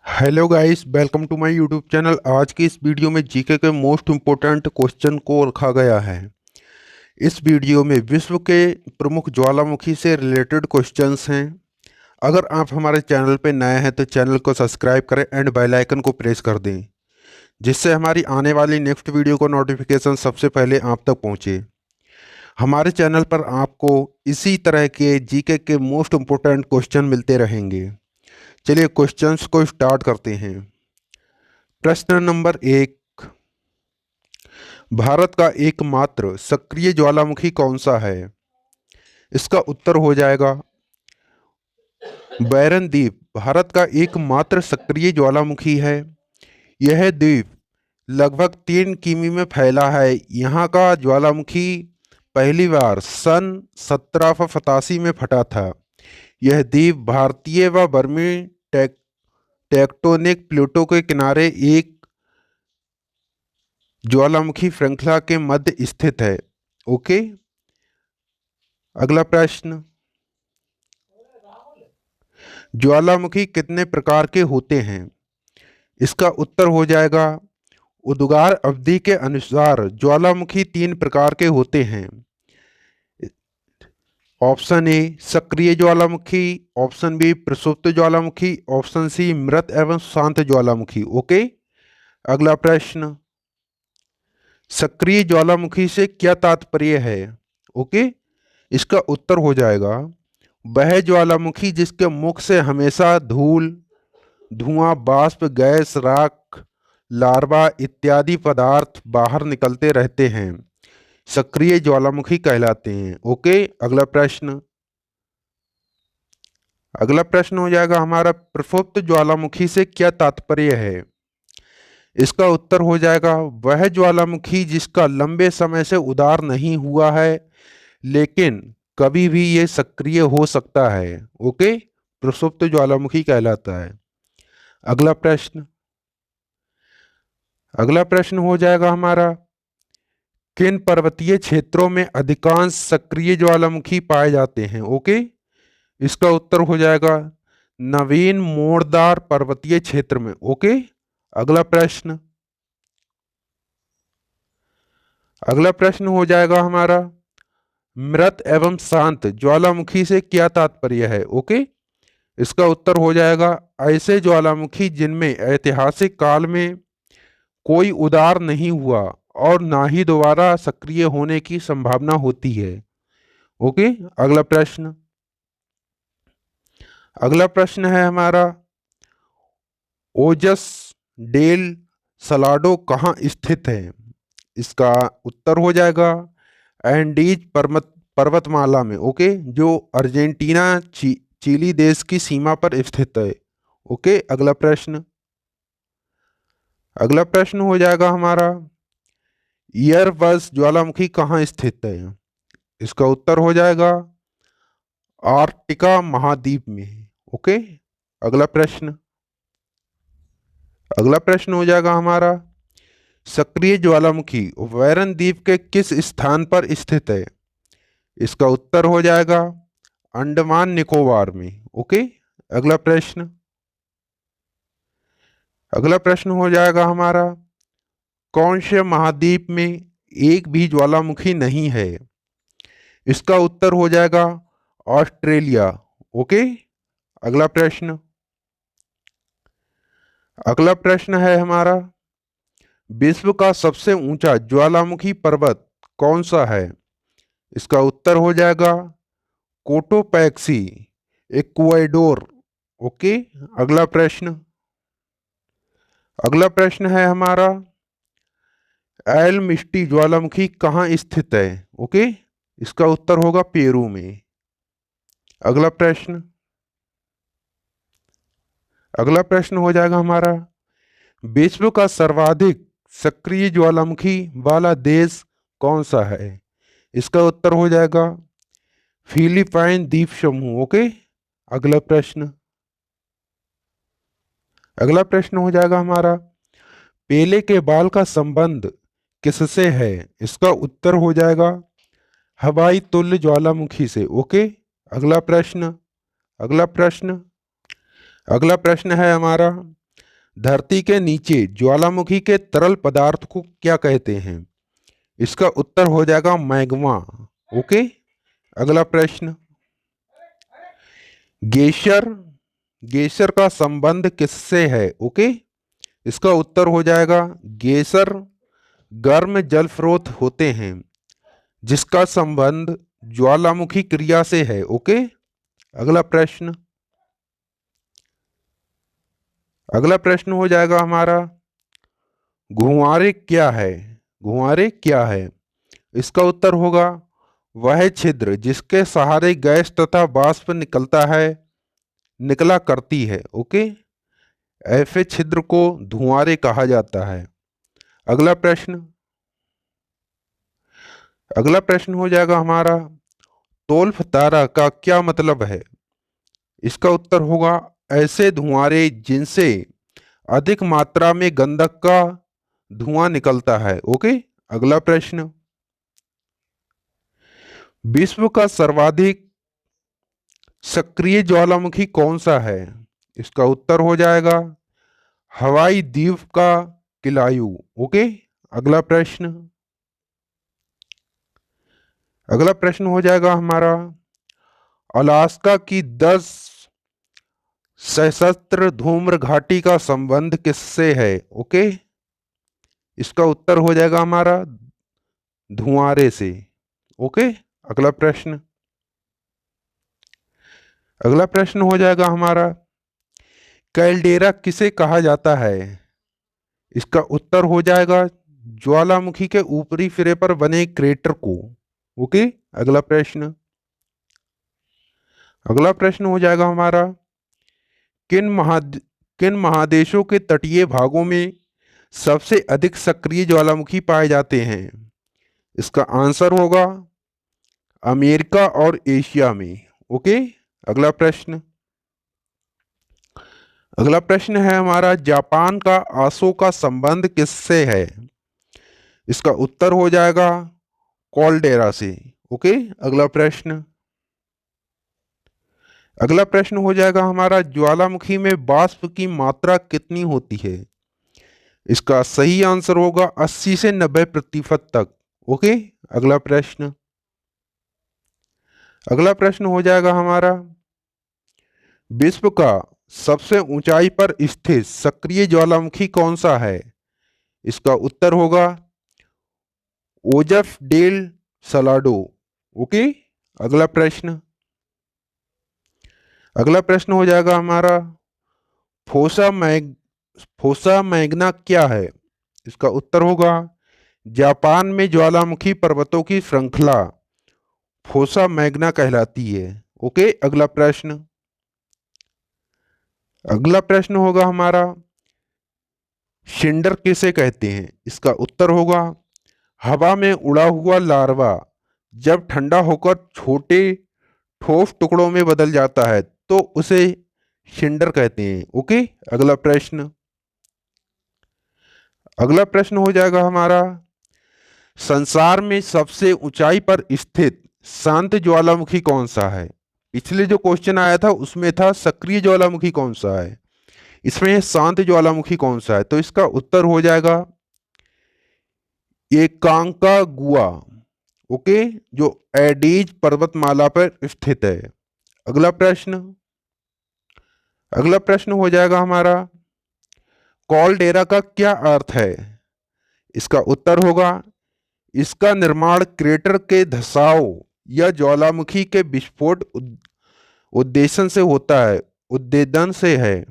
Hello guys, welcome to my YouTube channel. आज की इस वीडियो में जीके के मोस्ट इम्पोर्टेंट क्वेश्चन को रखा गया है। इस वीडियो में विश्व के प्रमुख ज्वालामुखी से रिलेटेड क्वेश्चंस हैं। अगर आप हमारे चैनल पे नए हैं तो चैनल को सब्सक्राइब करें एंड बेल आइकन को प्रेस कर दें, जिससे हमारी आने वाली नेक्स्ट वीडियो को नोटिफिकेशन सबसे पहले आप तक पहुंचे। हमारे चैनल पर आपको इसी तरह के जीके के मोस्ट इम्पोर्टेंट क्वेश्चन मिलते रहेंगे। चलिए क्वेश्चंस को स्टार्ट करते हैं। प्रश्न नंबर 1, भारत का एकमात्र सक्रिय ज्वालामुखी कौन सा है? इसका उत्तर हो जाएगा बैरन द्वीप। भारत का एकमात्र सक्रिय ज्वालामुखी है। यह द्वीप लगभग 3 किमी में फैला है। यहाँ का ज्वालामुखी पहली बार सन 1785 में फटा था। यह द्वीप भारतीय व बर्मी टेक्टोनिक प्लेटों के किनारे एक ज्वालामुखी श्रृंखला के मध्य स्थित है। ओके, अगला प्रश्न, ज्वालामुखी कितने प्रकार के होते हैं? इसका उत्तर हो जाएगा उद्गार अवधि के अनुसार ज्वालामुखी 3 प्रकार के होते हैं। ऑप्शन ए सक्रिय ज्वालामुखी, ऑप्शन बी प्रसुप्त ज्वालामुखी, ऑप्शन सी मृत एवं शांत ज्वालामुखी। ओके, अगला प्रश्न, सक्रिय ज्वालामुखी से क्या तात्पर्य है? ओके, इसका उत्तर हो जाएगा वह ज्वालामुखी जिसके मुख से हमेशा धूल, धुआं, बाष्प, गैस, राख, लार्वा इत्यादि पदार्थ बाहर निकलते रहते हैं, सक्रिय ज्वालामुखी कहलाते हैं। ओके, अगला प्रश्न हो जाएगा हमारा प्रसुप्त ज्वालामुखी से क्या तात्पर्य है? इसका उत्तर हो जाएगा वह ज्वालामुखी जिसका लंबे समय से उदार नहीं हुआ है, लेकिन कभी भी ये सक्रिय हो सकता है। ओके, प्रसुप्त ज्वालामुखी कहलाता है। अगला प्रश्न हो जाएगा हमारा किन पर्वतीय क्षेत्रों में अधिकांश सक्रिय ज्वालामुखी पाए जाते हैं? ओके, इसका उत्तर हो जाएगा नवीन मोड़दार पर्वतीय क्षेत्र में। ओके, अगला प्रश्न अगला प्रश्न हो जाएगा हमारा मृत एवं शांत ज्वालामुखी से क्या तात्पर्य है? ओके, इसका उत्तर हो जाएगा ऐसे ज्वालामुखी जिनमें ऐतिहासिक काल में कोई उदार नहीं हुआ और ना ही दोबारा सक्रिय होने की संभावना होती है। ओके, अगला प्रश्न है हमारा ओजस डेल सलाडो कहाँ स्थित है? इसका उत्तर हो जाएगा एंडीज पर्वतमाला में। ओके, जो अर्जेंटीना चिली देश की सीमा पर स्थित है। ओके, अगला प्रश्न हो जाएगा हमारा ईयरबस ज्वालामुखी कहाँ स्थित है? इसका उत्तर हो जाएगा आर्कटिका महाद्वीप में। ओके, अगला प्रश्न अगला प्रश्न हो जाएगा हमारा सक्रिय ज्वालामुखी वैरन द्वीप के किस स्थान पर स्थित है? इसका उत्तर हो जाएगा अंडमान निकोबार में। ओके, अगला प्रश्न अगला प्रश्न हो जाएगा हमारा कौन से महाद्वीप में एक भी ज्वालामुखी नहीं है? इसका उत्तर हो जाएगा ऑस्ट्रेलिया। ओके, अगला प्रश्न अगला प्रश्न है हमारा विश्व का सबसे ऊंचा ज्वालामुखी पर्वत कौन सा है? इसका उत्तर हो जाएगा कोटोपैक्सी, इक्वाडोर। ओके, अगला प्रश्न है हमारा एल मिस्टी ज्वालामुखी कहाँ स्थित है? ओके, इसका उत्तर होगा पेरू में। अगला प्रश्न अगला प्रश्न हो जाएगा हमारा विश्व का सर्वाधिक सक्रिय ज्वालामुखी वाला देश कौन सा है? इसका उत्तर हो जाएगा फिलीपाइन द्वीप समूह। ओके, अगला प्रश्न हो जाएगा हमारा पेले के बाल का संबंध किससे है? इसका उत्तर हो जाएगा हवाई तुल्य ज्वालामुखी से। ओके, अगला प्रश्न अगला प्रश्न अगला प्रश्न है हमारा धरती के नीचे ज्वालामुखी के तरल पदार्थ को क्या कहते हैं? इसका उत्तर हो जाएगा मैग्मा। ओके, अगला प्रश्न, गेशर गेशर का संबंध किससे है? ओके, इसका उत्तर हो जाएगा गेशर गर्म जल स्रोत होते हैं जिसका संबंध ज्वालामुखी क्रिया से है। ओके, अगला प्रश्न, अगला प्रश्न हो जाएगा हमारा, घुंघरारे क्या है? घुंघरारे क्या है? इसका उत्तर होगा वह छिद्र जिसके सहारे गैस तथा वाष्प निकला करती है। ओके, ऐसे छिद्र को धुआंरे कहा जाता है। अगला प्रश्न, अगला प्रश्न हो जाएगा हमारा, तोल्फ तारा का क्या मतलब है? इसका उत्तर होगा ऐसे धुआंरे जिनसे अधिक मात्रा में गंधक का धुआं निकलता है। ओके, अगला प्रश्न, विश्व का सर्वाधिक सक्रिय ज्वालामुखी कौन सा है? इसका उत्तर हो जाएगा हवाई द्वीप का किलायू। ओके, अगला प्रश्न, अगला प्रश्न हो जाएगा हमारा, अलास्का की 10 सशस्त्र धूम्र घाटी का संबंध किससे है? ओके, इसका उत्तर हो जाएगा हमारा धुआंरे से। ओके, अगला प्रश्न, अगला प्रश्न हो जाएगा हमारा, कैल्डेरा किसे कहा जाता है? इसका उत्तर हो जाएगा ज्वालामुखी के ऊपरी सिरे पर बने क्रेटर को। ओके, अगला प्रश्न, अगला प्रश्न हो जाएगा हमारा, किन महादेशों के तटीय भागों में सबसे अधिक सक्रिय ज्वालामुखी पाए जाते हैं? इसका आंसर होगा अमेरिका और एशिया में। ओके, अगला प्रश्न, अगला प्रश्न है हमारा, जापान का अशोका संबंध किससे है? इसका उत्तर हो जाएगा कॉल्डेरा से। ओके, अगला प्रश्न, अगला प्रश्न हो जाएगा हमारा, ज्वालामुखी में वाष्प की मात्रा कितनी होती है? इसका सही आंसर होगा 80 से 90% तक। ओके, अगला प्रश्न, अगला प्रश्न हो जाएगा हमारा, विश्व का सबसे ऊंचाई पर स्थित सक्रिय ज्वालामुखी कौन सा है? इसका उत्तर होगा ओजफ डेल सलाडो। ओके, अगला प्रश्न, अगला प्रश्न हो जाएगा हमारा, फोसा मैग्ना क्या है? इसका उत्तर होगा जापान में ज्वालामुखी पर्वतों की श्रृंखला फोसा मैग्ना कहलाती है। ओके, अगला प्रश्न, अगला प्रश्न होगा हमारा, शिंडर किसे कहते हैं? इसका उत्तर होगा हवा में उड़ा हुआ लार्वा जब ठंडा होकर छोटे ठोस टुकड़ों में बदल जाता है तो उसे शिंडर कहते हैं। ओके, अगला प्रश्न, अगला प्रश्न हो जाएगा हमारा, संसार में सबसे ऊंचाई पर स्थित शांत ज्वालामुखी कौन सा है? पिछले जो क्वेश्चन आया था उसमें था सक्रिय ज्वालामुखी कौन सा है, इसमें शांत ज्वालामुखी कौन सा है? तो इसका उत्तर हो जाएगा ये कांकागुआ। ओके, जो एडीज पर्वतमाला पर स्थित है। अगला प्रश्न, अगला प्रश्न हो जाएगा हमारा, कॉल्डेरा का क्या अर्थ है? इसका उत्तर होगा इसका निर्माण क्रेटर के धसाव या ज्वालामुखी के विस्फोट उद्देश्य से होता है, उद्देदन से है।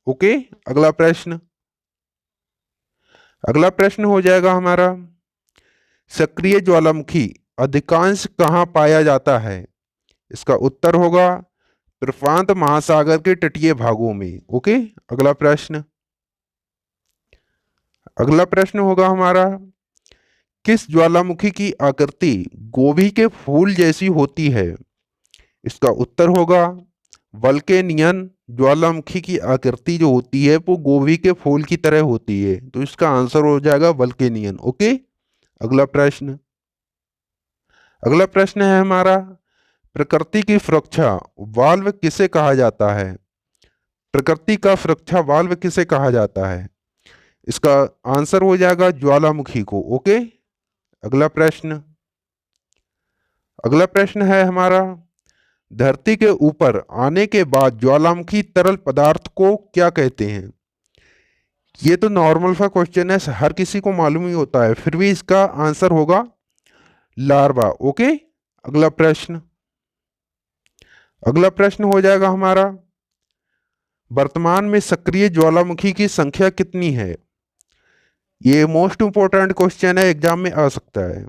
ओके, अगला प्रश्न, अगला प्रश्न हो जाएगा हमारा, सक्रिय ज्वालामुखी अधिकांश कहाँ पाया जाता है? इसका उत्तर होगा प्रशांत महासागर के तटीय भागों में। ओके, अगला प्रश्न, अगला प्रश्न होगा हमारा, किस ज्वालामुखी की आकृति गोभी के फूल जैसी होती है? इसका उत्तर होगा वल्केनियन ज्वालामुखी की आकृति जो होती है वो गोभी के फूल की तरह होती है, तो इसका आंसर हो जाएगा वल्केनियन। ओके, अगला प्रश्न, अगला प्रश्न है हमारा, प्रकृति की सुरक्षा वाल्व किसे कहा जाता है? प्रकृति का सुरक्षा वाल्व किसे कहा जाता है? इसका आंसर हो जाएगा ज्वालामुखी को। ओके, अगला प्रश्न है हमारा, धरती के ऊपर आने के बाद ज्वालामुखी तरल पदार्थ को क्या कहते हैं? ये तो नॉर्मल सा क्वेश्चन है, हर किसी को मालूम ही होता है, फिर भी इसका आंसर होगा लार्वा। ओके, अगला प्रश्न हो जाएगा हमारा, वर्तमान में सक्रिय ज्वालामुखी की संख्या कितनी है? ये मोस्ट इंपोर्टेंट क्वेश्चन है, एग्जाम में आ सकता है।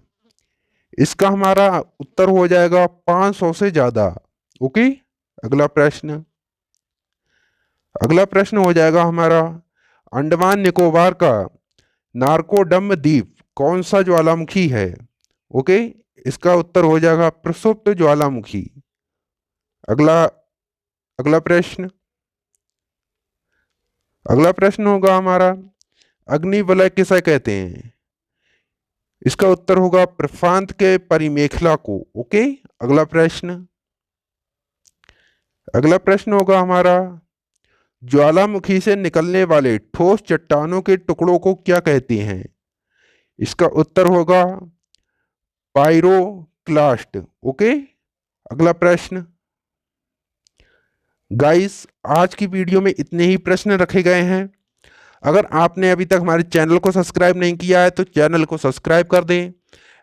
इसका हमारा उत्तर हो जाएगा 500 से ज्यादा। ओके, अगला प्रश्न हो जाएगा हमारा, अंडमान निकोबार का नारकोडम द्वीप कौन सा ज्वालामुखी है? ओके, इसका उत्तर हो जाएगा प्रसुप्त ज्वालामुखी। अगला प्रश्न होगा हमारा, अग्निवलय किसे कहते हैं? इसका उत्तर होगा प्रशांत के परिमेखला को। ओके, अगला प्रश्न होगा हमारा, ज्वालामुखी से निकलने वाले ठोस चट्टानों के टुकड़ों को क्या कहते हैं? इसका उत्तर होगा पाइरोक्लास्ट। ओके, अगला गाइस, आज की वीडियो में इतने ही प्रश्न रखे गए हैं। अगर आपने अभी तक हमारे चैनल को सब्सक्राइब नहीं किया है तो चैनल को सब्सक्राइब कर दें,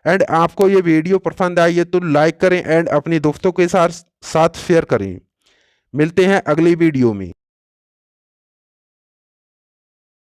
एंड आपको ये वीडियो पसंद आई है तो लाइक करें एंड अपने दोस्तों के साथ शेयर करें। मिलते हैं अगली वीडियो में।